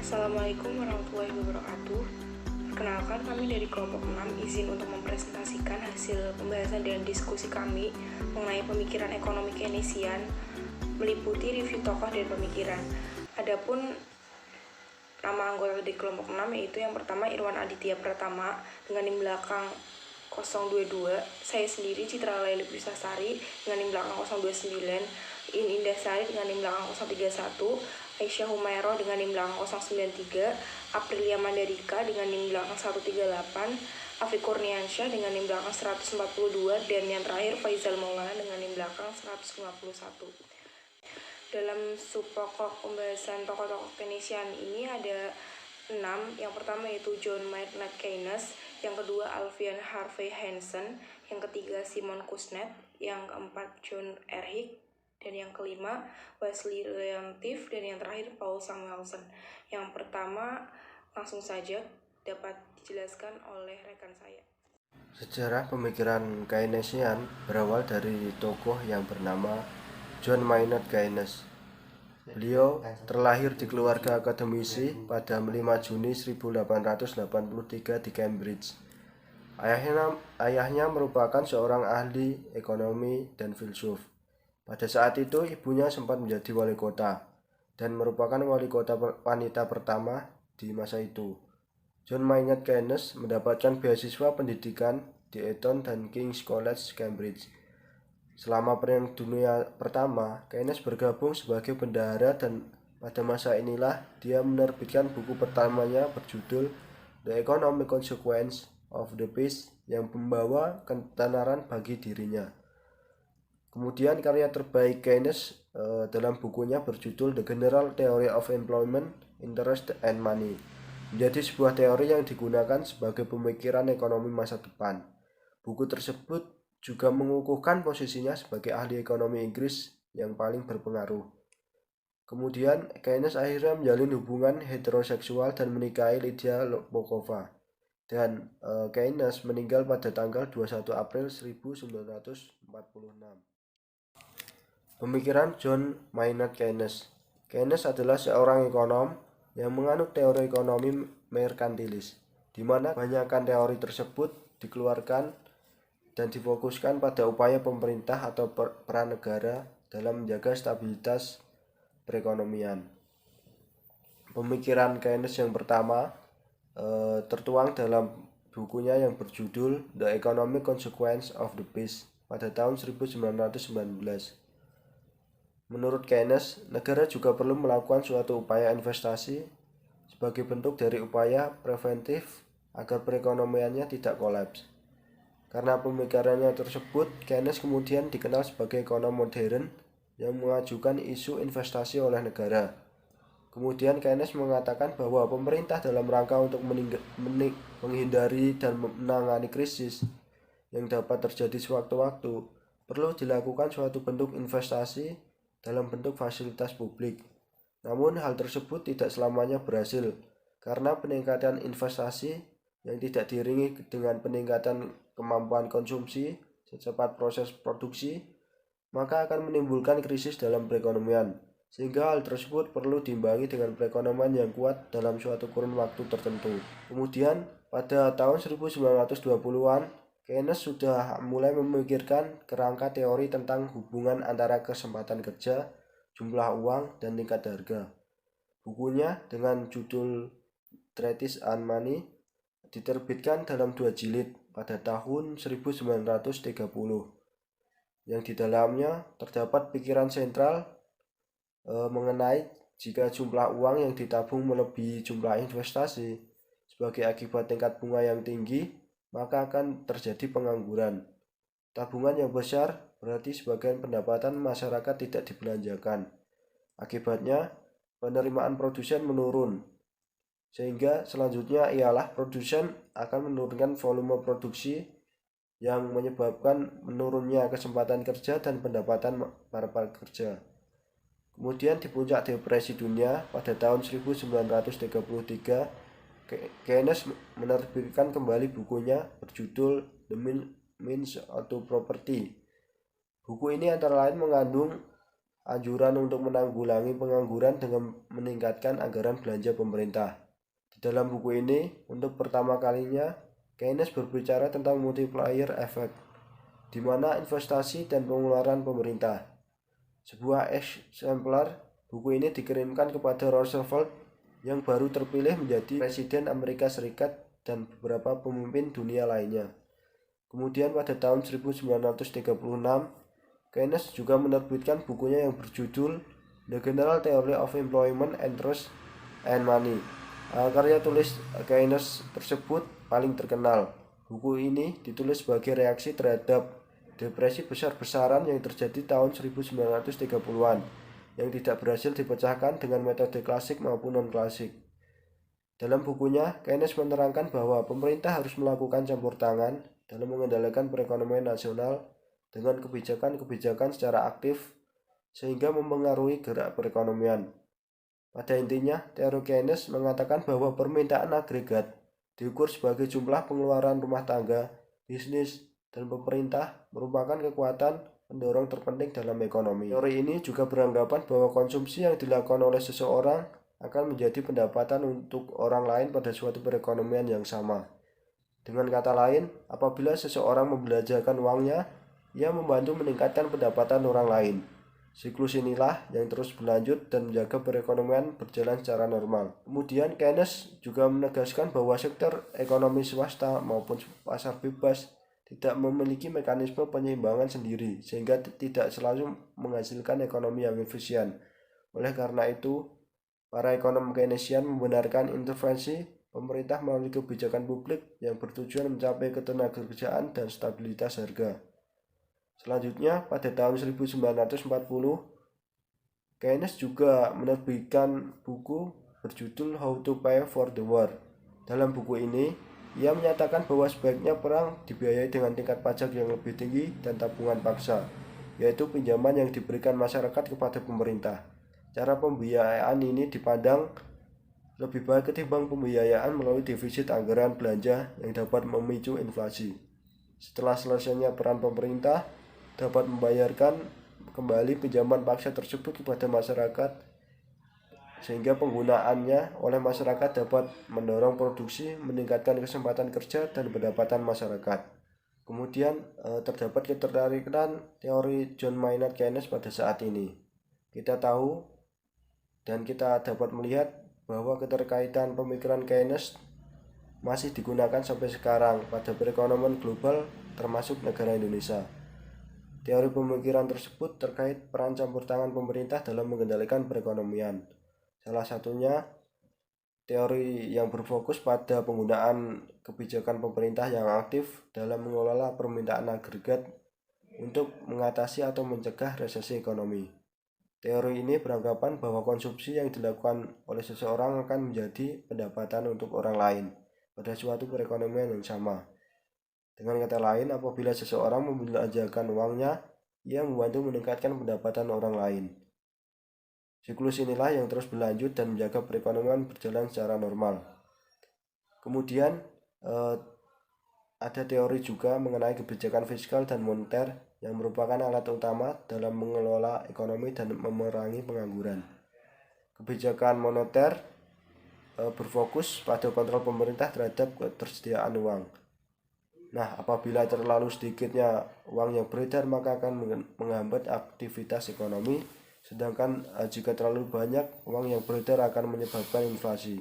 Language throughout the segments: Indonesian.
Assalamualaikum warahmatullahi wabarakatuh. Perkenalkan, kami dari kelompok 6 izin untuk mempresentasikan hasil pembahasan dan diskusi kami mengenai pemikiran ekonomi Keynesian meliputi review tokoh dan pemikiran. Adapun nama anggota di kelompok 6 yaitu yang pertama Irwan Aditya Pratama dengan NIM belakang 022, saya sendiri Citra Laili Pusasari dengan NIM belakang 029, Indasari dengan NIM belakang 031, Aisyah Humairo dengan NIM belakang 093, Aprilia Mandarika dengan NIM belakang 138, Afiq Kurniansyah dengan NIM belakang 142, dan yang terakhir Faizal Maulana dengan NIM belakang 151. Dalam subpokok pembahasan tokoh-tokoh Keynesian ini ada 6. Yang pertama yaitu John Maynard Keynes, yang kedua Alvin Harvey Hansen, yang ketiga Simon Kuznets, yang keempat John Erhard, dan yang kelima Wesley Leontief, dan yang terakhir Paul Samuelson. Yang pertama langsung saja dapat dijelaskan oleh rekan saya. Sejarah pemikiran Keynesian berawal dari tokoh yang bernama John Maynard Keynes. Beliau terlahir di keluarga akademisi pada 5 Juni 1883 di Cambridge. Ayahnya merupakan seorang ahli ekonomi dan filsuf. Pada saat itu ibunya sempat menjadi wali kota dan merupakan wali kota wanita pertama di masa itu. John Maynard Keynes mendapatkan beasiswa pendidikan di Eton dan King's College, Cambridge. Selama Perang Dunia Pertama, Keynes bergabung sebagai bendahara dan pada masa inilah dia menerbitkan buku pertamanya berjudul The Economic Consequences of the Peace yang membawa ketenaran bagi dirinya. Kemudian karya terbaik Keynes dalam bukunya berjudul The General Theory of Employment, Interest and Money menjadi sebuah teori yang digunakan sebagai pemikiran ekonomi masa depan. Buku tersebut juga mengukuhkan posisinya sebagai ahli ekonomi Inggris yang paling berpengaruh. Kemudian Keynes akhirnya menjalin hubungan heteroseksual dan menikahi Lydia Bokova. Dan Keynes meninggal pada tanggal 21 April 1946. Pemikiran John Maynard Keynes. Keynes adalah seorang ekonom yang menganut teori ekonomi merkantilis, di mana kebanyakan teori tersebut dikeluarkan dan difokuskan pada upaya pemerintah atau peran negara dalam menjaga stabilitas perekonomian. Pemikiran Keynes yang pertama tertuang dalam bukunya yang berjudul The Economic Consequences of the Peace pada tahun 1919. Menurut Keynes, negara juga perlu melakukan suatu upaya investasi sebagai bentuk dari upaya preventif agar perekonomiannya tidak kolaps. Karena pemikirannya tersebut, Keynes kemudian dikenal sebagai ekonom modern yang mengajukan isu investasi oleh negara. Kemudian Keynes mengatakan bahwa pemerintah dalam rangka untuk menghindari dan menangani krisis yang dapat terjadi sewaktu-waktu perlu dilakukan suatu bentuk investasi dalam bentuk fasilitas publik. Namun hal tersebut tidak selamanya berhasil karena peningkatan investasi yang tidak diiringi dengan peningkatan kemampuan konsumsi secepat proses produksi, maka akan menimbulkan krisis dalam perekonomian, sehingga hal tersebut perlu diimbangi dengan perekonomian yang kuat dalam suatu kurun waktu tertentu. Kemudian, pada tahun 1920-an, Keynes sudah mulai memikirkan kerangka teori tentang hubungan antara kesempatan kerja, jumlah uang, dan tingkat harga. Bukunya dengan judul Treatise on Money diterbitkan dalam 2 jilid pada tahun 1930, yang di dalamnya terdapat pikiran sentral mengenai jika jumlah uang yang ditabung melebihi jumlah investasi sebagai akibat tingkat bunga yang tinggi, maka akan terjadi pengangguran. Tabungan yang besar berarti sebagian pendapatan masyarakat tidak dibelanjakan. Akibatnya, penerimaan produsen menurun. Sehingga selanjutnya ialah produsen akan menurunkan volume produksi yang menyebabkan menurunnya kesempatan kerja dan pendapatan para pekerja. Kemudian di puncak depresi dunia pada tahun 1933, Keynes menerbitkan kembali bukunya berjudul The Means to Property. Buku ini antara lain mengandung anjuran untuk menanggulangi pengangguran dengan meningkatkan anggaran belanja pemerintah. Di dalam buku ini, untuk pertama kalinya, Keynes berbicara tentang multiplier effect, di mana investasi dan pengeluaran pemerintah. Sebuah eksemplar buku ini dikirimkan kepada Roosevelt yang baru terpilih menjadi Presiden Amerika Serikat dan beberapa pemimpin dunia lainnya. Kemudian pada tahun 1936, Keynes juga menerbitkan bukunya yang berjudul The General Theory of Employment and Trust and Money. Karya tulis Keynes tersebut paling terkenal. Buku ini ditulis sebagai reaksi terhadap depresi besar-besaran yang terjadi tahun 1930-an yang tidak berhasil dipecahkan dengan metode klasik maupun non-klasik. Dalam bukunya, Keynes menerangkan bahwa pemerintah harus melakukan campur tangan dalam mengendalikan perekonomian nasional dengan kebijakan-kebijakan secara aktif sehingga mempengaruhi gerak perekonomian. Pada intinya, teori Keynes mengatakan bahwa permintaan agregat diukur sebagai jumlah pengeluaran rumah tangga, bisnis, dan pemerintah merupakan kekuatan pendorong terpenting dalam ekonomi. Teori ini juga beranggapan bahwa konsumsi yang dilakukan oleh seseorang akan menjadi pendapatan untuk orang lain pada suatu perekonomian yang sama. Dengan kata lain, apabila seseorang membelanjakan uangnya, ia membantu meningkatkan pendapatan orang lain. Siklus inilah yang terus berlanjut dan menjaga perekonomian berjalan secara normal. Kemudian Keynes juga menegaskan bahwa sektor ekonomi swasta maupun pasar bebas tidak memiliki mekanisme penyeimbangan sendiri, sehingga tidak selalu menghasilkan ekonomi yang efisien. Oleh karena itu, para ekonom Keynesian membenarkan intervensi pemerintah melalui kebijakan publik yang bertujuan mencapai ketenagakerjaan dan stabilitas harga. Selanjutnya, pada tahun 1940, Keynes juga menerbitkan buku berjudul How to Pay for the War. Dalam buku ini, ia menyatakan bahwa sebaiknya perang dibiayai dengan tingkat pajak yang lebih tinggi dan tabungan paksa, yaitu pinjaman yang diberikan masyarakat kepada pemerintah. Cara pembiayaan ini dipandang lebih baik ketimbang pembiayaan melalui defisit anggaran belanja yang dapat memicu inflasi. Setelah selesainya peran pemerintah dapat membayarkan kembali pinjaman paksa tersebut kepada masyarakat, sehingga penggunaannya oleh masyarakat dapat mendorong produksi, meningkatkan kesempatan kerja dan pendapatan masyarakat. Kemudian terdapat ketertarikan teori John Maynard Keynes pada saat ini. Kita tahu dan kita dapat melihat bahwa keterkaitan pemikiran Keynes masih digunakan sampai sekarang pada perekonomian global termasuk negara Indonesia. Teori pemikiran tersebut terkait peran campur tangan pemerintah dalam mengendalikan perekonomian. Salah satunya teori yang berfokus pada penggunaan kebijakan pemerintah yang aktif dalam mengelola permintaan agregat untuk mengatasi atau mencegah resesi ekonomi. Teori ini beranggapan bahwa konsumsi yang dilakukan oleh seseorang akan menjadi pendapatan untuk orang lain pada suatu perekonomian yang sama. Dengan kata lain, apabila seseorang membelanjakan uangnya, ia membantu meningkatkan pendapatan orang lain. Siklus inilah yang terus berlanjut dan menjaga perekonomian berjalan secara normal. Kemudian ada teori juga mengenai kebijakan fiskal dan moneter yang merupakan alat utama dalam mengelola ekonomi dan memerangi pengangguran. Kebijakan moneter berfokus pada kontrol pemerintah terhadap ketersediaan uang. Nah, apabila terlalu sedikitnya uang yang beredar maka akan menghambat aktivitas ekonomi, sedangkan jika terlalu banyak uang yang beredar akan menyebabkan inflasi.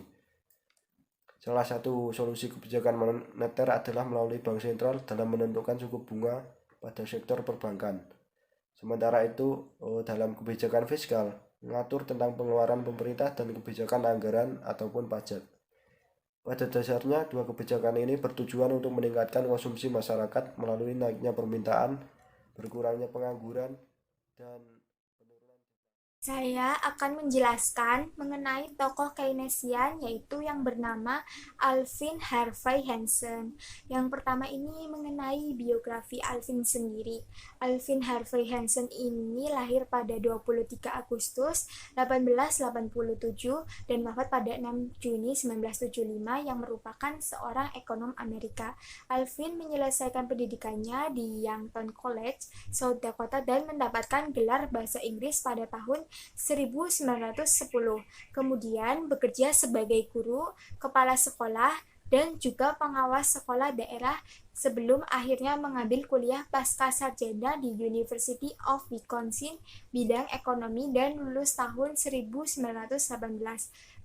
Salah satu solusi kebijakan moneter adalah melalui bank sentral dalam menentukan suku bunga pada sektor perbankan. Sementara itu, dalam kebijakan fiskal, mengatur tentang pengeluaran pemerintah dan kebijakan anggaran ataupun pajak. Pada dasarnya, dua kebijakan ini bertujuan untuk meningkatkan konsumsi masyarakat melalui naiknya permintaan, berkurangnya pengangguran, dan penurunan. Saya akan menjelaskan mengenai tokoh Keynesian yaitu yang bernama Alvin Harvey Hansen. Yang pertama ini mengenai biografi Alvin sendiri. Alvin Harvey Hansen ini lahir pada 23 Agustus 1887 dan wafat pada 6 Juni 1975 yang merupakan seorang ekonom Amerika. Alvin menyelesaikan pendidikannya di Yankton College, South Dakota dan mendapatkan gelar bahasa Inggris pada tahun 1910. Kemudian bekerja sebagai guru, kepala sekolah, dan juga pengawas sekolah daerah sebelum akhirnya mengambil kuliah pasca sarjana di University of Wisconsin bidang ekonomi dan lulus tahun 1918.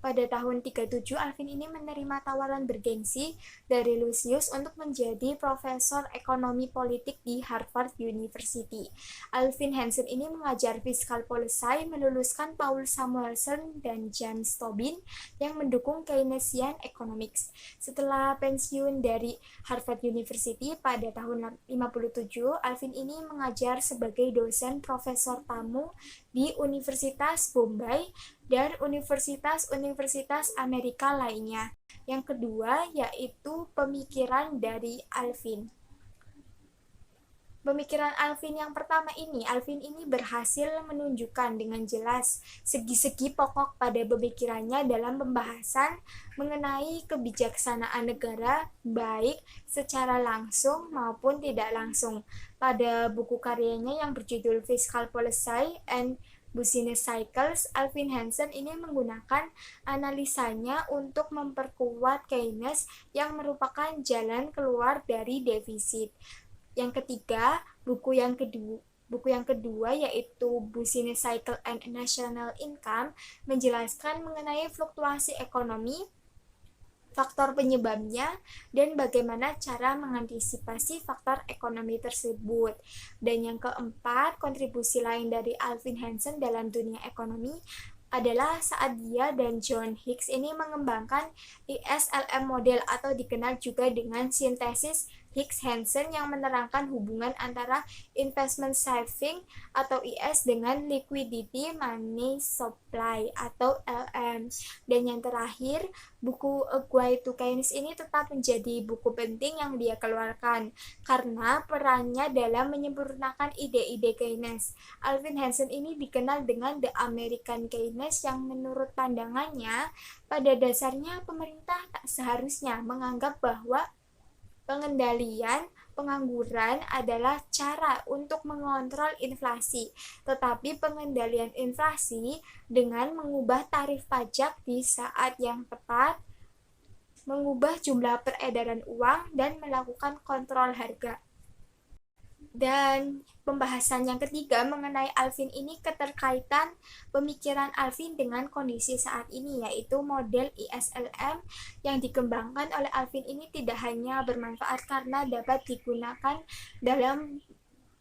Pada tahun 37, Alvin ini menerima tawaran bergengsi dari Lucius untuk menjadi profesor ekonomi politik di Harvard University. Alvin Hansen ini mengajar fiscal policy, meluluskan Paul Samuelson dan James Tobin yang mendukung Keynesian economics. Setelah pensiun dari Harvard University pada tahun 57, Alvin ini mengajar sebagai dosen profesor tamu di Universitas Bombay dan universitas-universitas Amerika lainnya. Yang kedua yaitu pemikiran dari Alvin. Pemikiran Alvin yang pertama ini, Alvin ini berhasil menunjukkan dengan jelas segi-segi pokok pada pemikirannya dalam pembahasan mengenai kebijaksanaan negara, baik secara langsung maupun tidak langsung. Pada buku karyanya yang berjudul Fiscal Policy and Business Cycles, Alvin Hansen ini menggunakan analisanya untuk memperkuat Keynes yang merupakan jalan keluar dari defisit. Yang ketiga, buku yang kedua yaitu Business Cycle and National Income menjelaskan mengenai fluktuasi ekonomi, faktor penyebabnya, dan bagaimana cara mengantisipasi faktor ekonomi tersebut. Dan yang keempat, kontribusi lain dari Alvin Hansen dalam dunia ekonomi adalah saat dia dan John Hicks ini mengembangkan ISLM model atau dikenal juga dengan sintesis Hicks-Hansen yang menerangkan hubungan antara investment saving atau IS dengan liquidity money supply atau LM. Dan yang terakhir, buku A Guide to Keynes ini tetap menjadi buku penting yang dia keluarkan karena perannya dalam menyempurnakan ide-ide Keynes. Alvin Hansen ini dikenal dengan The American Keynes yang menurut pandangannya pada dasarnya pemerintah tak seharusnya menganggap bahwa pengendalian pengangguran adalah cara untuk mengontrol inflasi, tetapi pengendalian inflasi dengan mengubah tarif pajak di saat yang tepat, mengubah jumlah peredaran uang, dan melakukan kontrol harga. Dan pembahasan yang ketiga mengenai Alvin ini keterkaitan pemikiran Alvin dengan kondisi saat ini, yaitu model ISLM yang dikembangkan oleh Alvin ini tidak hanya bermanfaat karena dapat digunakan dalam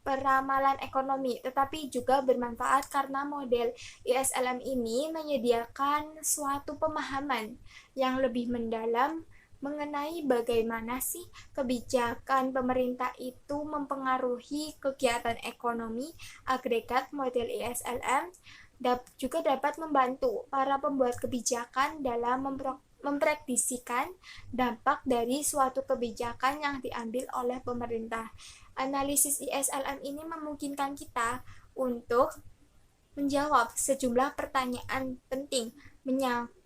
peramalan ekonomi, tetapi juga bermanfaat karena model ISLM ini menyediakan suatu pemahaman yang lebih mendalam mengenai bagaimana sih kebijakan pemerintah itu mempengaruhi kegiatan ekonomi agregat. Model ISLM juga dapat membantu para pembuat kebijakan dalam memprediksikan dampak dari suatu kebijakan yang diambil oleh pemerintah. Analisis ISLM ini memungkinkan kita untuk menjawab sejumlah pertanyaan penting menyangkut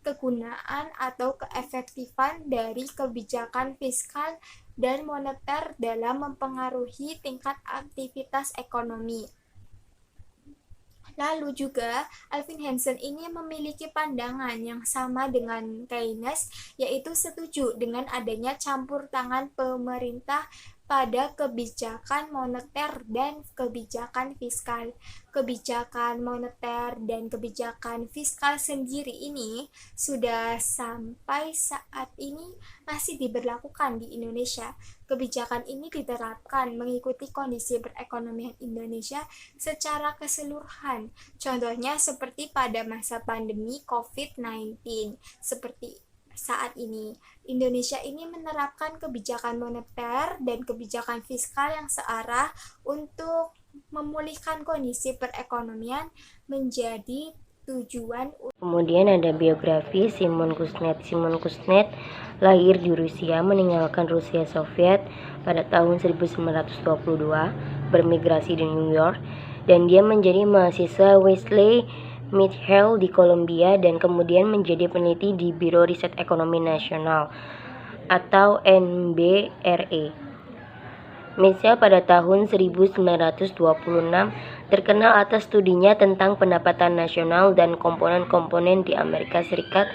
kegunaan atau keefektifan dari kebijakan fiskal dan moneter dalam mempengaruhi tingkat aktivitas ekonomi. Lalu juga Alvin Hansen ini memiliki pandangan yang sama dengan Keynes, yaitu setuju dengan adanya campur tangan pemerintah pada kebijakan moneter dan kebijakan fiskal. Kebijakan moneter dan kebijakan fiskal sendiri ini sudah sampai saat ini masih diberlakukan di Indonesia. Kebijakan ini diterapkan mengikuti kondisi perekonomian Indonesia secara keseluruhan. Contohnya seperti pada masa pandemi COVID-19. Seperti saat ini, Indonesia ini menerapkan kebijakan moneter dan kebijakan fiskal yang searah untuk memulihkan kondisi perekonomian menjadi tujuan. Kemudian ada biografi Simon Kuznets. Simon Kuznets lahir di Rusia, meninggalkan Rusia Soviet pada tahun 1922, bermigrasi di New York, dan dia menjadi mahasiswa Wesley Mitchell di Columbia dan kemudian menjadi peneliti di Biro Riset Ekonomi Nasional atau NBRE. Mitchell pada tahun 1926 terkenal atas studinya tentang pendapatan nasional dan komponen-komponen di Amerika Serikat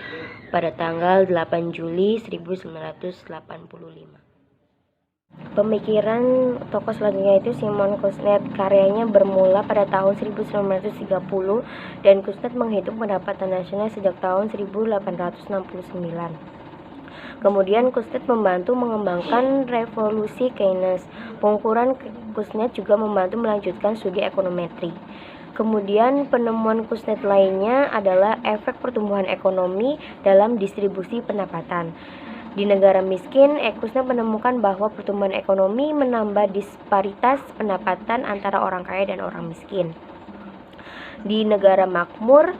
pada tanggal 8 Juli 1985. Pemikiran tokoh selanjutnya itu Simon Kuznets. Karyanya bermula pada tahun 1930 dan Kuznets menghitung pendapatan nasional sejak tahun 1869. Kemudian Kuznets membantu mengembangkan revolusi Keynes. Pengukuran Kuznets juga membantu melanjutkan studi ekonometri. Kemudian penemuan Kuznets lainnya adalah efek pertumbuhan ekonomi dalam distribusi pendapatan. Di negara miskin, Kuznets menemukan bahwa pertumbuhan ekonomi menambah disparitas pendapatan antara orang kaya dan orang miskin. Di negara makmur,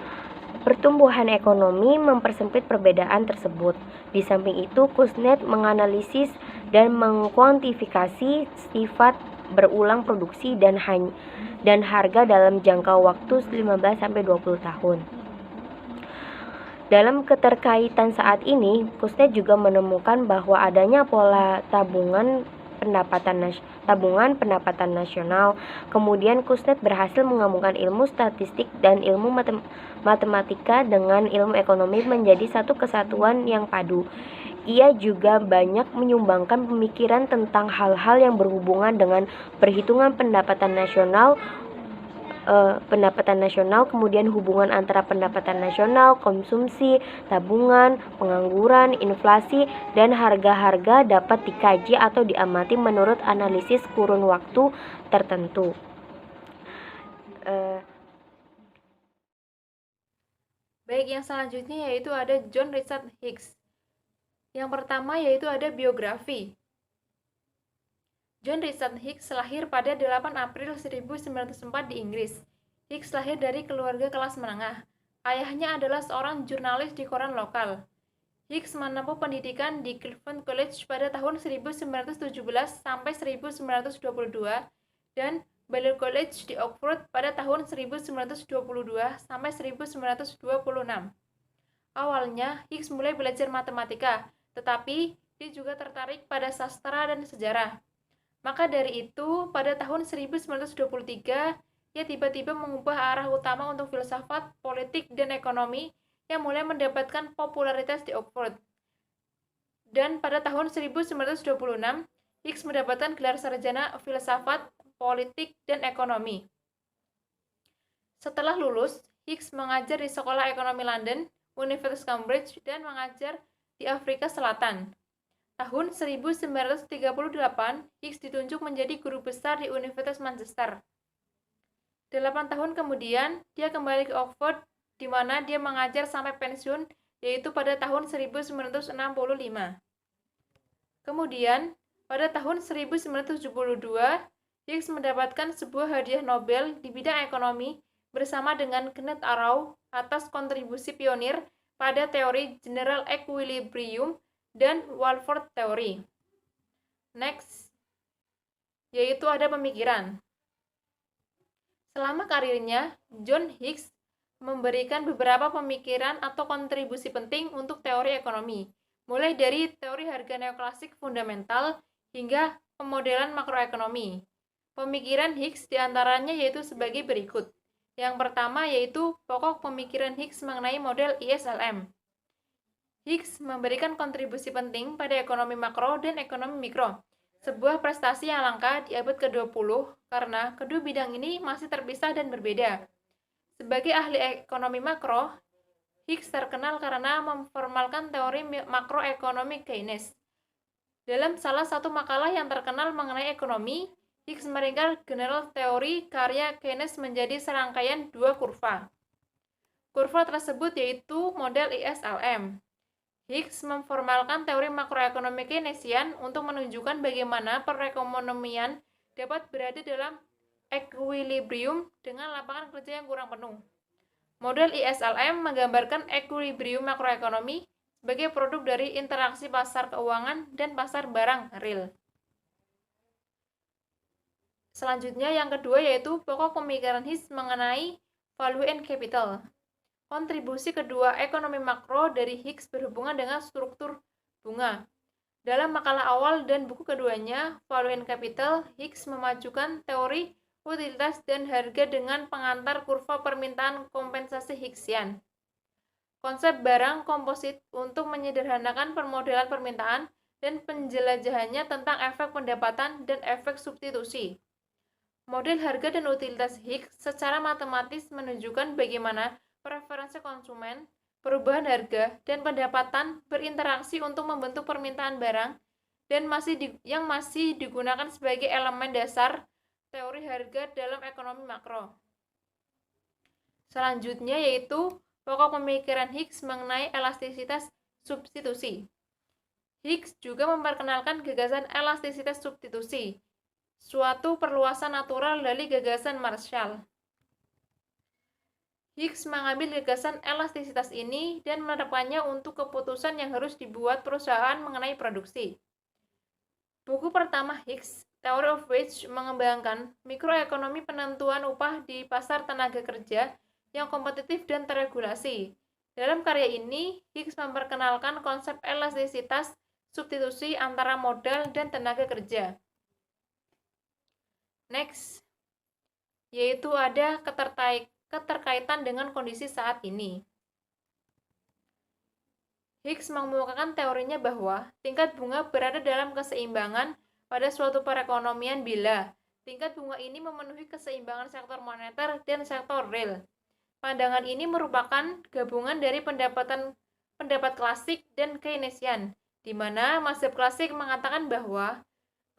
pertumbuhan ekonomi mempersempit perbedaan tersebut. Di samping itu, Kuznets menganalisis dan mengkuantifikasi sifat berulang produksi dan harga dalam jangka waktu 15-20 tahun. Dalam keterkaitan saat ini, Kuznets juga menemukan bahwa adanya pola tabungan pendapatan nasional. Kemudian Kuznets berhasil menggabungkan ilmu statistik dan ilmu matematika dengan ilmu ekonomi menjadi satu kesatuan yang padu. Ia juga banyak menyumbangkan pemikiran tentang hal-hal yang berhubungan dengan perhitungan pendapatan nasional, kemudian hubungan antara pendapatan nasional, konsumsi, tabungan, pengangguran, inflasi, dan harga-harga dapat dikaji atau diamati menurut analisis kurun waktu tertentu. Baik, yang selanjutnya yaitu ada John Richard Hicks. Yang pertama yaitu ada biografi. John Richard Hicks lahir pada 8 April 1904 di Inggris. Hicks lahir dari keluarga kelas menengah. Ayahnya adalah seorang jurnalis di koran lokal. Hicks menempuh pendidikan di Clifton College pada tahun 1917 sampai 1922 dan Balliol College di Oxford pada tahun 1922 sampai 1926. Awalnya, Hicks mulai belajar matematika, tetapi dia juga tertarik pada sastra dan sejarah. Maka dari itu, pada tahun 1923, ia tiba-tiba mengubah arah utama untuk filsafat, politik, dan ekonomi yang mulai mendapatkan popularitas di Oxford. Dan pada tahun 1926, Hicks mendapatkan gelar sarjana filsafat, politik, dan ekonomi. Setelah lulus, Hicks mengajar di Sekolah Ekonomi London, Universitas Cambridge, dan mengajar di Afrika Selatan. Tahun 1938, Hicks ditunjuk menjadi guru besar di Universitas Manchester. 8 tahun kemudian, dia kembali ke Oxford, di mana dia mengajar sampai pensiun, yaitu pada tahun 1965. Kemudian, pada tahun 1972, Hicks mendapatkan sebuah hadiah Nobel di bidang ekonomi bersama dengan Kenneth Arrow atas kontribusi pionir pada teori general equilibrium dan Walford Theory. Next, yaitu ada pemikiran. Selama karirnya, John Hicks memberikan beberapa pemikiran atau kontribusi penting untuk teori ekonomi, mulai dari teori harga neoklasik fundamental hingga pemodelan makroekonomi. Pemikiran Hicks diantaranya yaitu sebagai berikut. Yang pertama yaitu pokok pemikiran Hicks mengenai model ISLM. Hicks memberikan kontribusi penting pada ekonomi makro dan ekonomi mikro, sebuah prestasi yang langka di abad ke-20 karena kedua bidang ini masih terpisah dan berbeda. Sebagai ahli ekonomi makro, Hicks terkenal karena memformalkan teori makroekonomi Keynes. Dalam salah satu makalah yang terkenal mengenai ekonomi, Hicks meringkas general teori karya Keynes menjadi serangkaian dua kurva. Kurva tersebut yaitu model ISLM. Hicks memformalkan teori makroekonomi Keynesian untuk menunjukkan bagaimana perekonomian dapat berada dalam equilibrium dengan lapangan kerja yang kurang penuh. Model ISLM menggambarkan equilibrium makroekonomi sebagai produk dari interaksi pasar keuangan dan pasar barang real. Selanjutnya yang kedua yaitu pokok pemikiran Hicks mengenai value and capital. Kontribusi kedua ekonomi makro dari Hicks berhubungan dengan struktur bunga. Dalam makalah awal dan buku keduanya, Value and Capital, Hicks memajukan teori utilitas dan harga dengan pengantar kurva permintaan kompensasi Higgsian. Konsep barang komposit untuk menyederhanakan permodelan permintaan dan penjelajahannya tentang efek pendapatan dan efek substitusi. Model harga dan utilitas Hicks secara matematis menunjukkan bagaimana preferensi konsumen, perubahan harga, dan pendapatan berinteraksi untuk membentuk permintaan barang dan yang masih digunakan sebagai elemen dasar teori harga dalam ekonomi makro. Selanjutnya yaitu pokok pemikiran Hicks mengenai elastisitas substitusi. Hicks juga memperkenalkan gagasan elastisitas substitusi, suatu perluasan natural dari gagasan Marshall. Hicks mengambil gagasan elastisitas ini dan menerapkannya untuk keputusan yang harus dibuat perusahaan mengenai produksi. Buku pertama Hicks, Theory of Wage, mengembangkan mikroekonomi penentuan upah di pasar tenaga kerja yang kompetitif dan terregulasi. Dalam karya ini, Hicks memperkenalkan konsep elastisitas substitusi antara modal dan tenaga kerja. Next, yaitu ada keterkaitan dengan kondisi saat ini. Hicks mengemukakan teorinya bahwa tingkat bunga berada dalam keseimbangan pada suatu perekonomian bila tingkat bunga ini memenuhi keseimbangan sektor moneter dan sektor real. Pandangan ini merupakan gabungan dari pendapat klasik dan Keynesian, di mana mazhab klasik mengatakan bahwa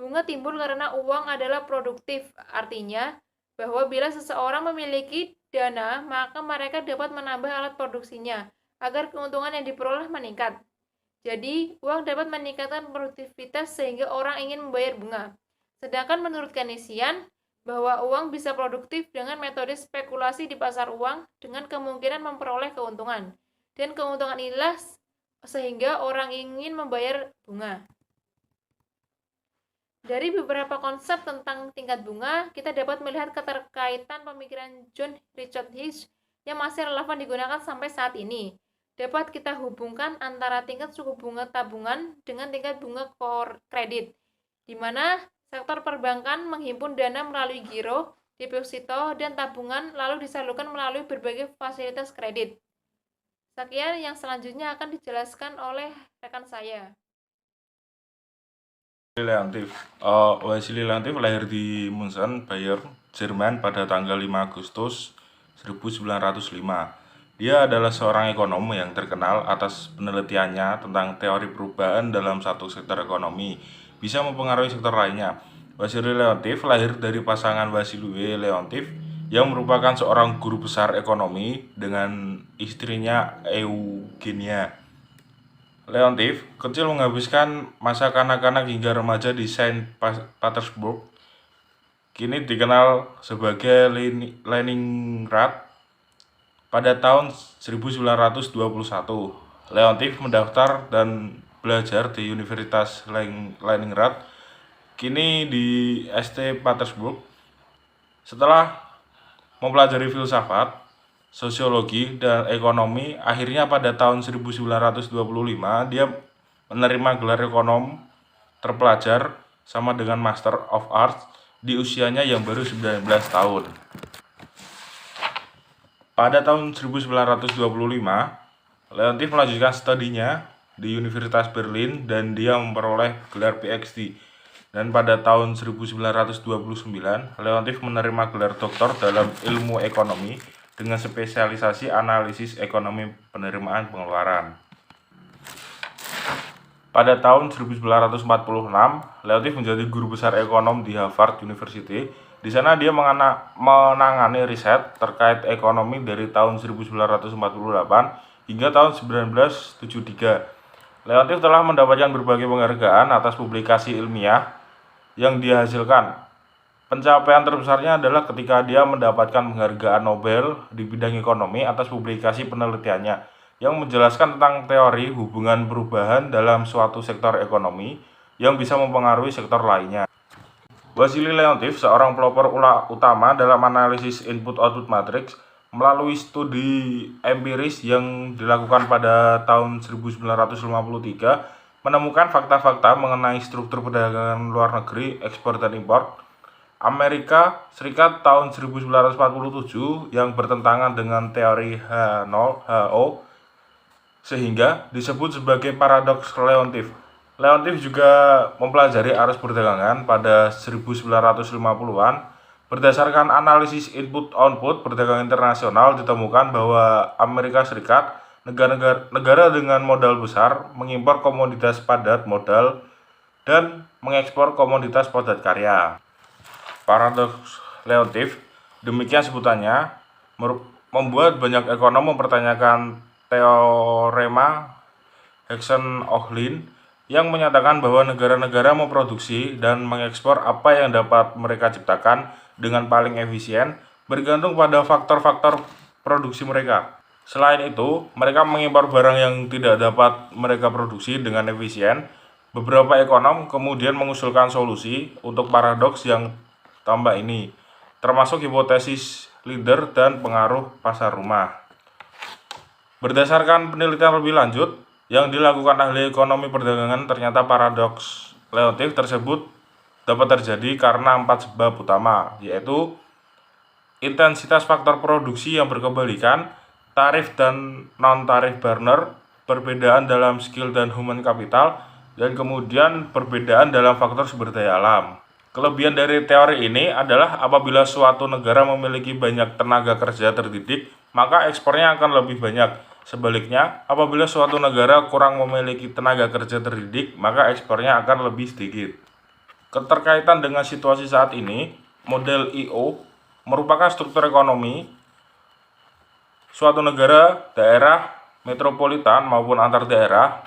bunga timbul karena uang adalah produktif, artinya bahwa bila seseorang memiliki dana, maka mereka dapat menambah alat produksinya agar keuntungan yang diperoleh meningkat. Jadi, uang dapat meningkatkan produktivitas sehingga orang ingin membayar bunga. Sedangkan menurut Keynesian, bahwa uang bisa produktif dengan metode spekulasi di pasar uang dengan kemungkinan memperoleh keuntungan. Dan keuntungan inilah sehingga orang ingin membayar bunga. Dari beberapa konsep tentang tingkat bunga, kita dapat melihat keterkaitan pemikiran John Richard Hicks yang masih relevan digunakan sampai saat ini. Dapat kita hubungkan antara tingkat suku bunga tabungan dengan tingkat bunga kredit, di mana sektor perbankan menghimpun dana melalui giro, deposito, dan tabungan lalu disalurkan melalui berbagai fasilitas kredit. Sekian yang selanjutnya akan dijelaskan oleh rekan saya. Wassily Leontief lahir di München, Bayern, Jerman pada tanggal 5 Agustus 1905. Dia adalah seorang ekonom yang terkenal atas penelitiannya tentang teori perubahan dalam satu sektor ekonomi bisa mempengaruhi sektor lainnya. Wassily Leontief lahir dari pasangan Wassily Leontief yang merupakan seorang guru besar ekonomi dengan istrinya Eugenia. Leontief kecil menghabiskan masa kanak-kanak hingga remaja di Saint Petersburg, kini dikenal sebagai Leningrad. Pada tahun 1921, Leontief mendaftar dan belajar di Universitas Leningrad, kini di St. Petersburg. Setelah mempelajari filsafat, sosiologi, dan ekonomi, akhirnya pada tahun 1925 dia menerima gelar ekonom terpelajar sama dengan Master of Arts di usianya yang baru 19 tahun. Pada tahun 1925, Leontief melanjutkan studinya di Universitas Berlin dan dia memperoleh gelar PhD. Dan pada tahun 1929, Leontief menerima gelar doktor dalam ilmu ekonomi dengan spesialisasi analisis ekonomi penerimaan pengeluaran. Pada tahun 1946, Leontief menjadi guru besar ekonom di Harvard University. Di sana dia menangani riset terkait ekonomi dari tahun 1948 hingga tahun 1973. Leontief telah mendapatkan berbagai penghargaan atas publikasi ilmiah yang dia hasilkan. Pencapaian terbesarnya adalah ketika dia mendapatkan penghargaan Nobel di bidang ekonomi atas publikasi penelitiannya yang menjelaskan tentang teori hubungan perubahan dalam suatu sektor ekonomi yang bisa mempengaruhi sektor lainnya. Wassily Leontief, seorang pelopor utama dalam analisis input-output matrix, melalui studi empiris yang dilakukan pada tahun 1953, menemukan fakta-fakta mengenai struktur perdagangan luar negeri, ekspor dan impor Amerika Serikat tahun 1947 yang bertentangan dengan teori H0 HO, sehingga disebut sebagai paradoks Leontief. Leontief juga mempelajari arus perdagangan pada 1950-an. Berdasarkan analisis input-output perdagangan internasional, ditemukan bahwa Amerika Serikat, negara dengan modal besar, mengimpor komoditas padat modal dan mengekspor komoditas padat karya. Paradoks Leontief, demikian sebutannya, membuat banyak ekonom mempertanyakan teorema Hexen-Ohlin yang menyatakan bahwa negara-negara memproduksi dan mengekspor apa yang dapat mereka ciptakan dengan paling efisien bergantung pada faktor-faktor produksi mereka. Selain itu, mereka mengimpor barang yang tidak dapat mereka produksi dengan efisien. Beberapa ekonom kemudian mengusulkan solusi untuk paradoks yang tambah ini, termasuk hipotesis leader dan pengaruh pasar rumah. Berdasarkan penelitian lebih lanjut yang dilakukan ahli ekonomi perdagangan, ternyata paradoks Leontief tersebut dapat terjadi karena 4 sebab utama, yaitu intensitas faktor produksi yang berkebalikan, tarif dan non-tarif Barner, perbedaan dalam skill dan human capital, dan kemudian perbedaan dalam faktor sumber daya alam. Kelebihan dari teori ini adalah apabila suatu negara memiliki banyak tenaga kerja terdidik, maka ekspornya akan lebih banyak. Sebaliknya, apabila suatu negara kurang memiliki tenaga kerja terdidik, maka ekspornya akan lebih sedikit. Keterkaitan dengan situasi saat ini, model I.O. merupakan struktur ekonomi suatu negara, daerah, metropolitan maupun antar daerah,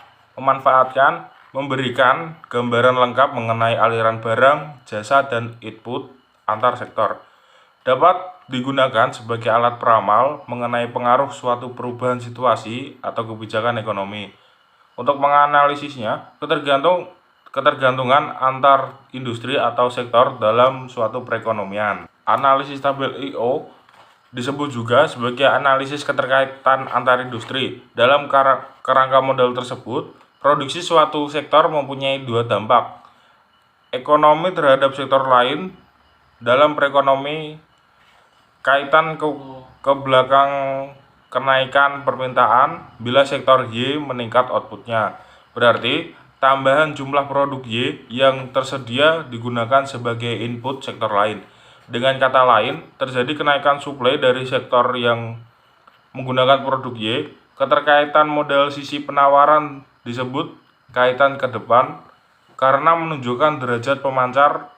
memberikan gambaran lengkap mengenai aliran barang, jasa, dan input antar sektor. Dapat digunakan sebagai alat peramal mengenai pengaruh suatu perubahan situasi atau kebijakan ekonomi. Untuk menganalisisnya, ketergantungan antar industri atau sektor dalam suatu perekonomian. Analisis tabel I.O. disebut juga sebagai analisis keterkaitan antar industri. Dalam kerangka model tersebut, produksi suatu sektor mempunyai dua dampak. Ekonomi terhadap sektor lain dalam perekonomi kaitan ke belakang kenaikan permintaan bila sektor Y meningkat outputnya. Berarti tambahan jumlah produk Y yang tersedia digunakan sebagai input sektor lain. Dengan kata lain, terjadi kenaikan suplai dari sektor yang menggunakan produk Y. Keterkaitan model sisi penawaran disebut kaitan ke depan karena menunjukkan derajat pemancar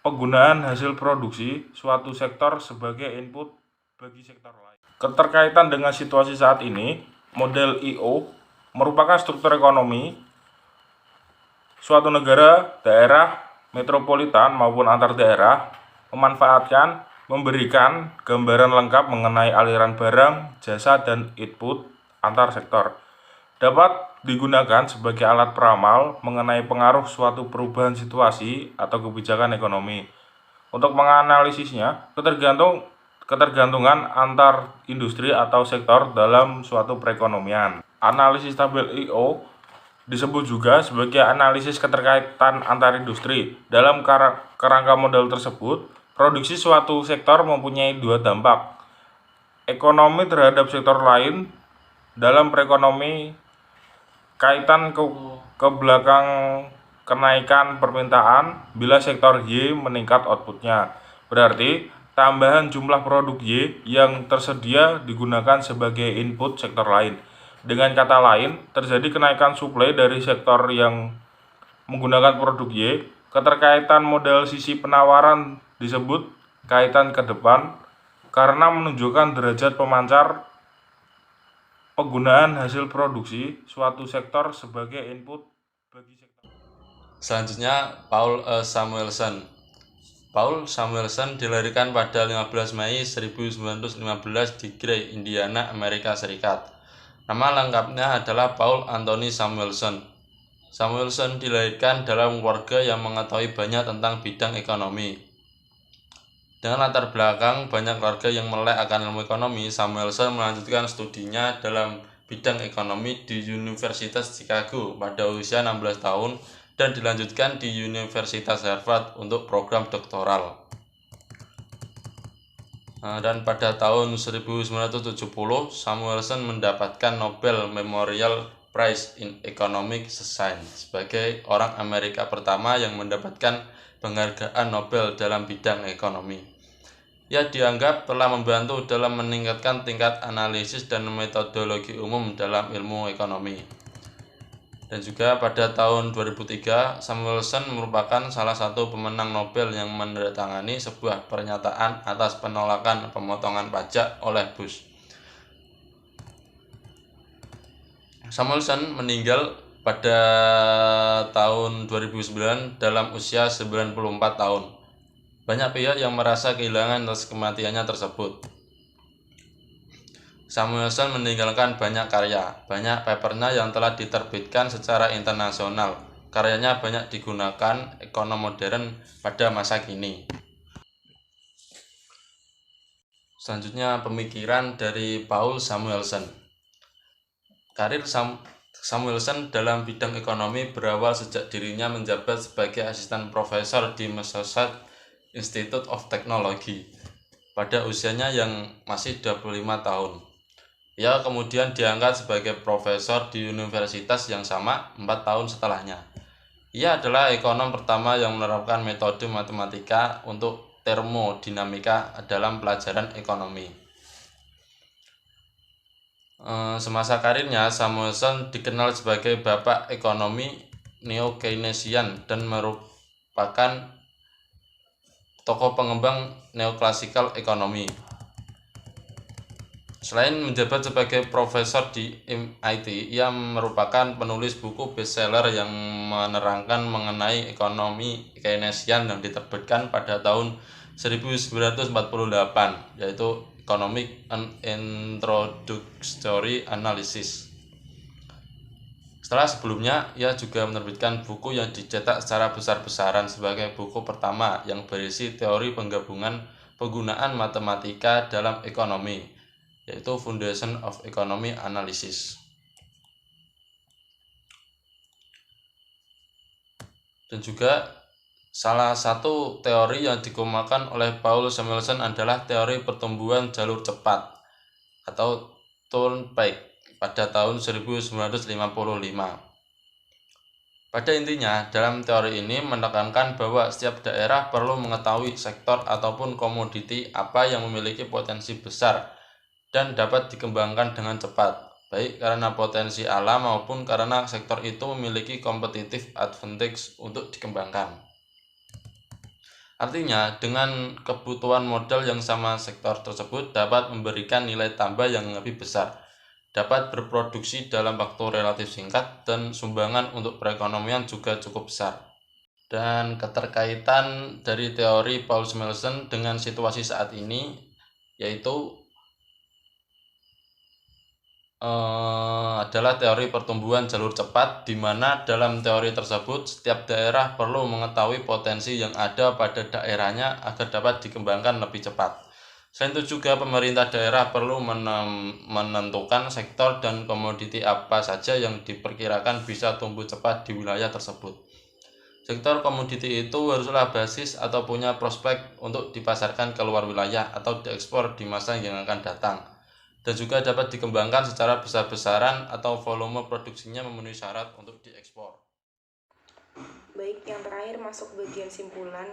penggunaan hasil produksi suatu sektor sebagai input bagi sektor lain. Keterkaitan dengan situasi saat ini, model I.O. merupakan struktur ekonomi suatu negara, daerah, metropolitan maupun antar daerah, memberikan gambaran lengkap mengenai aliran barang, jasa, dan input antar sektor. Dapat digunakan sebagai alat peramal mengenai pengaruh suatu perubahan situasi atau kebijakan ekonomi. Untuk menganalisisnya, ketergantungan antar industri atau sektor dalam suatu perekonomian. Analisis tabel I.O. disebut juga sebagai analisis keterkaitan antar industri. Dalam kerangka model tersebut, produksi suatu sektor mempunyai dua dampak. Ekonomi terhadap sektor lain dalam perekonomi kaitan ke belakang kenaikan permintaan bila sektor Y meningkat outputnya. Berarti tambahan jumlah produk Y yang tersedia digunakan sebagai input sektor lain. Dengan kata lain, terjadi kenaikan suplai dari sektor yang menggunakan produk Y. Keterkaitan model sisi penawaran disebut kaitan ke depan karena menunjukkan derajat pemancar penggunaan hasil produksi suatu sektor sebagai input bagi sektor. Selanjutnya Paul Samuelson. Paul Samuelson dilahirkan pada 15 Mei 1915 di Gray, Indiana, Amerika Serikat. Nama lengkapnya adalah Paul Anthony Samuelson. Samuelson dilahirkan dalam keluarga yang mengetahui banyak tentang bidang ekonomi. Dengan latar belakang banyak keluarga yang melek akan ilmu ekonomi, Samuelson melanjutkan studinya dalam bidang ekonomi di Universitas Chicago pada usia 16 tahun dan dilanjutkan di Universitas Harvard untuk program doktoral. Dan pada tahun 1970, Samuelson mendapatkan Nobel Memorial Prize in Economic Science sebagai orang Amerika pertama yang mendapatkan penghargaan Nobel dalam bidang ekonomi. Ia dianggap telah membantu dalam meningkatkan tingkat analisis dan metodologi umum dalam ilmu ekonomi. Dan juga pada tahun 2003, Samuelson merupakan salah satu pemenang Nobel yang menandatangani sebuah pernyataan atas penolakan pemotongan pajak oleh Bush. Samuelson meninggal pada tahun 2009 dalam usia 94 tahun. Banyak pihak yang merasa kehilangan atas kematiannya tersebut. Samuelson meninggalkan banyak karya, banyak papernya yang telah diterbitkan secara internasional. Karyanya banyak digunakan ekonom modern pada masa kini. Selanjutnya, pemikiran dari Paul Samuelson. Karir Samuelson dalam bidang ekonomi berawal sejak dirinya menjabat sebagai asisten profesor di Massachusetts Institute of Technology pada usianya yang masih 25 tahun. Ia kemudian diangkat sebagai profesor di universitas yang sama 4 tahun setelahnya. Ia adalah ekonom pertama yang menerapkan metode matematika untuk termodinamika dalam pelajaran ekonomi. Semasa karirnya, Samuelson dikenal sebagai bapak ekonomi neo-Keynesian dan merupakan tokoh pengembang neoklasikal ekonomi. Selain menjabat sebagai profesor di MIT, ia merupakan penulis buku bestseller yang menerangkan mengenai ekonomi Keynesian yang diterbitkan pada tahun 1948, yaitu Economic Introductory Analysis. Setelah sebelumnya, ia juga menerbitkan buku yang dicetak secara besar-besaran sebagai buku pertama yang berisi teori penggabungan penggunaan matematika dalam ekonomi, yaitu Foundation of Economic Analysis. Dan juga salah satu teori yang dikemukakan oleh Paul Samuelson adalah teori pertumbuhan jalur cepat atau turnpike pada tahun 1955. Pada intinya, dalam teori ini menekankan bahwa setiap daerah perlu mengetahui sektor ataupun komoditi apa yang memiliki potensi besar dan dapat dikembangkan dengan cepat, baik karena potensi alam maupun karena sektor itu memiliki competitive advantage untuk dikembangkan. Artinya, dengan kebutuhan modal yang sama, sektor tersebut dapat memberikan nilai tambah yang lebih besar, dapat berproduksi dalam waktu relatif singkat, dan sumbangan untuk perekonomian juga cukup besar. Dan keterkaitan dari teori Paul Samuelson dengan situasi saat ini, yaitu adalah teori pertumbuhan jalur cepat, di mana dalam teori tersebut setiap daerah perlu mengetahui potensi yang ada pada daerahnya agar dapat dikembangkan lebih cepat. Selain itu juga pemerintah daerah perlu menentukan sektor dan komoditi apa saja yang diperkirakan bisa tumbuh cepat di wilayah tersebut. Sektor komoditi itu haruslah basis atau punya prospek untuk dipasarkan ke luar wilayah atau diekspor di masa yang akan datang, dan juga dapat dikembangkan secara besar-besaran atau volume produksinya memenuhi syarat untuk diekspor. Baik, yang terakhir masuk bagian simpulan.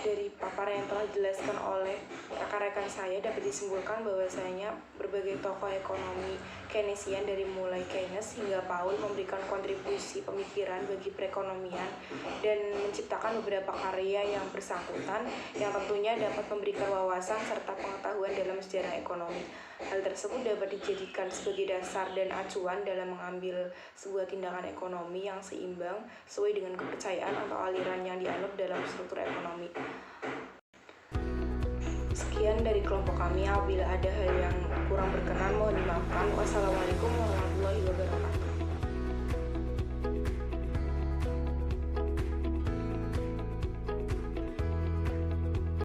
Dari paparan yang telah dijelaskan oleh rekan-rekan saya dapat disimpulkan bahwasanya berbagai tokoh ekonomi Keynesian dari mulai Keynes hingga Paul memberikan kontribusi pemikiran bagi perekonomian dan menciptakan beberapa karya yang bersangkutan yang tentunya dapat memberikan wawasan serta pengetahuan dalam sejarah ekonomi. Hal tersebut dapat dijadikan sebagai dasar dan acuan dalam mengambil sebuah tindakan ekonomi yang seimbang sesuai dengan kepercayaan atau aliran yang dianut dalam struktur ekonomi ekonomi. Sekian dari kelompok kami. Apabila ada hal yang kurang berkenan mohon dimaafkan. Wassalamualaikum warahmatullahi wabarakatuh.